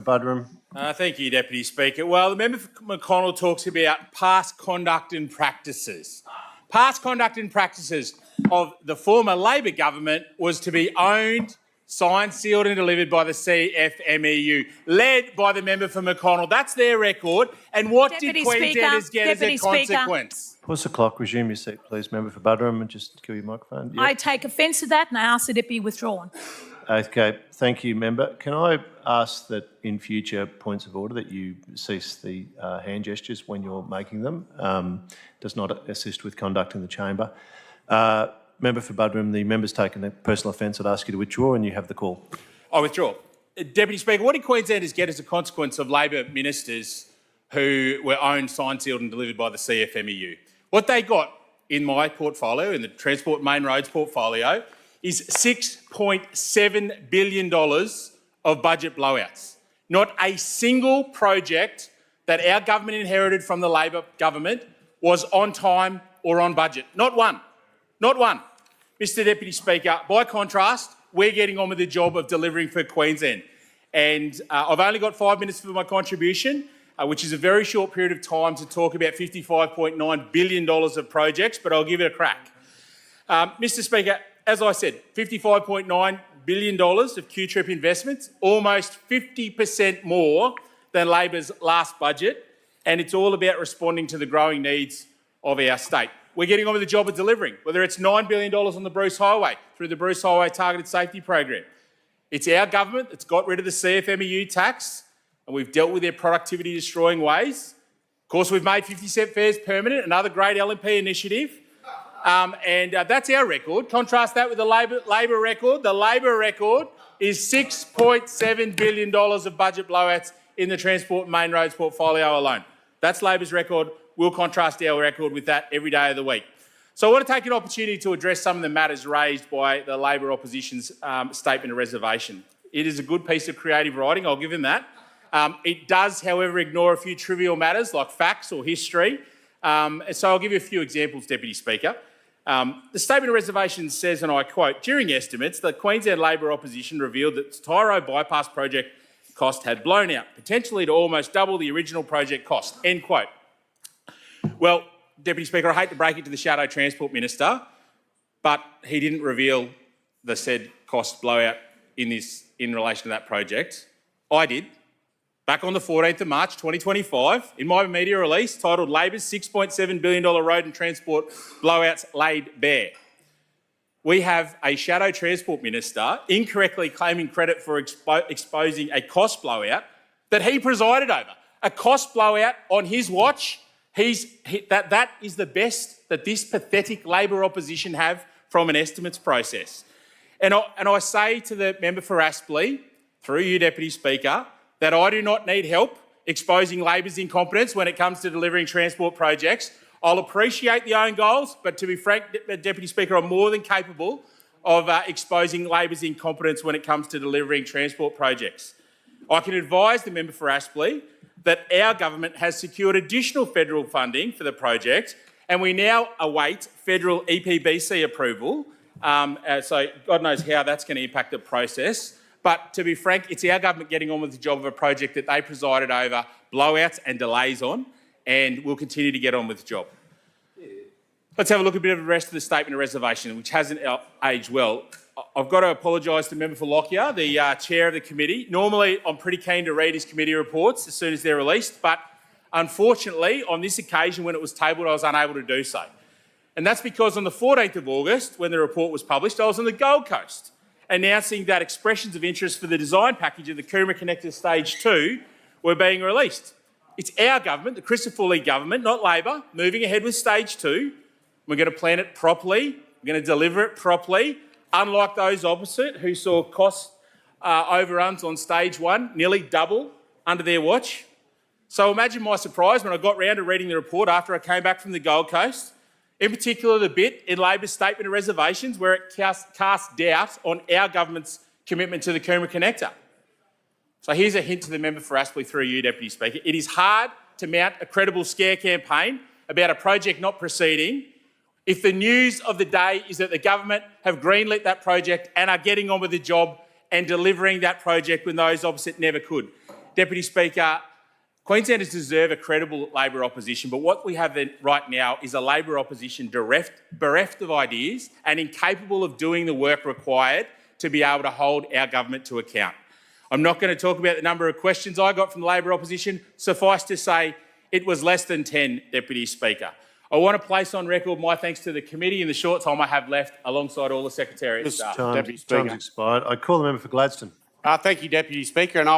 Budrum. Thank you, Deputy Speaker. Well, the member for McConnell talks about past conduct and practices. Past conduct and practices of the former Labor government was to be owned, signed, sealed and delivered by the CFMEU, led by the member for McConnell. That's their record. And what Deputy did Queenslanders get as a consequence? Pause the clock. Resume your seat, please. Member for Budrum, and just kill your microphone. Yep. I take offence to that and I ask that it be withdrawn. Okay, thank you, member. Can I ask that in future points of order that you cease the hand gestures when you're making them? Does not assist with conduct in the chamber. Member for Budrum, the member's taken a personal offence. I'd ask you to withdraw and you have the call. I withdraw. Deputy Speaker, what did Queenslanders get as a consequence of Labor ministers who were owned, signed, sealed and delivered by the CFMEU? What they got in my portfolio, in the Transport and Main Roads portfolio, is $6.7 billion of budget blowouts. Not a single project that our government inherited from the Labor government was on time or on budget. Not one. Not one. Mr Deputy Speaker, by contrast, we're getting on with the job of delivering for Queensland. And I've only got 5 minutes for my contribution, which is a very short period of time to talk about $55.9 billion of projects, but I'll give it a crack. Mr Speaker, as I said, $55.9 billion of Q-Trip investments, almost 50% more than Labor's last budget, and it's all about responding to the growing needs of our state. We're getting on with the job of delivering, whether it's $9 billion on the Bruce Highway through the Bruce Highway Targeted Safety Program. It's our government that's got rid of the CFMEU tax, and we've dealt with their productivity-destroying ways. Of course, we've made 50-cent fares permanent, another great LNP initiative. That's our record. Contrast that with the Labor record. The Labor record is $6.7 billion of budget blowouts in the Transport and Main Roads portfolio alone. That's Labor's record. We'll contrast our record with that every day of the week. So I want to take an opportunity to address some of the matters raised by the Labor opposition's statement of reservation. It is a good piece of creative writing, I'll give him that. It does, however, ignore a few trivial matters like facts or history. So I'll give you a few examples, Deputy Speaker. The statement of reservation says, and I quote, during estimates, the Queensland Labor opposition revealed that the Tyro bypass project cost had blown out, potentially to almost double the original project cost, end quote. Well, Deputy Speaker, I hate to break it to the Shadow Transport Minister, but he didn't reveal the said cost blowout in relation to that project. I did. Back on the 14th of March 2025, in my media release titled Labor's $6.7 billion road and transport blowouts laid bare. We have a Shadow Transport Minister incorrectly claiming credit for exposing a cost blowout that he presided over. A cost blowout on his watch. That is the best that this pathetic Labor opposition have from an estimates process. And I say to the member for Aspley, through you, Deputy Speaker, that I do not need help exposing Labor's incompetence when it comes to delivering transport projects. I'll appreciate the own goals, but to be frank, Deputy Speaker, I'm more than capable of exposing Labor's incompetence when it comes to delivering transport projects. I can advise the member for Aspley that our government has secured additional federal funding for the project, and we now await federal EPBC approval. So God knows how that's going to impact the process. But to be frank, it's our government getting on with the job of a project that they presided over blowouts and delays on, and we'll continue to get on with the job. Let's have a look at a bit of the rest of the statement of reservation, which hasn't aged well. I've got to apologise to the member for Lockyer, the chair of the committee. Normally, I'm pretty keen to read his committee reports as soon as they're released, but unfortunately, on this occasion when it was tabled, I was unable to do so. And that's because on the 14th of August, when the report was published, I was on the Gold Coast, announcing that expressions of interest for the design package of the Coomera Connector Stage 2 were being released. It's our government, the Christopher Lee government, not Labor, moving ahead with Stage 2. We're going to plan it properly. We're going to deliver it properly, unlike those opposite who saw cost overruns on Stage 1 nearly double under their watch. So imagine my surprise when I got round to reading the report after I came back from the Gold Coast, in particular the bit in Labor's statement of reservations where it casts doubt on our government's commitment to the Coomera Connector. So here's a hint to the member for Aspley through you, Deputy Speaker. It is hard to mount a credible scare campaign about a project not proceeding if the news of the day is that the government have greenlit that project and are getting on with the job and delivering that project when those opposite never could. Deputy Speaker, Queenslanders deserve a credible Labor opposition, but what we have right now is a Labor opposition bereft of ideas and incapable of doing the work required to be able to hold our government to account. I'm not going to talk about the number of questions I got from the Labor opposition. Suffice to say, it was less than 10, Deputy Speaker. I want to place on record my thanks to the committee in the short time I have left, alongside all the Secretariat staff. Time's expired. I call the member for Gladstone. Thank you, Deputy Speaker. And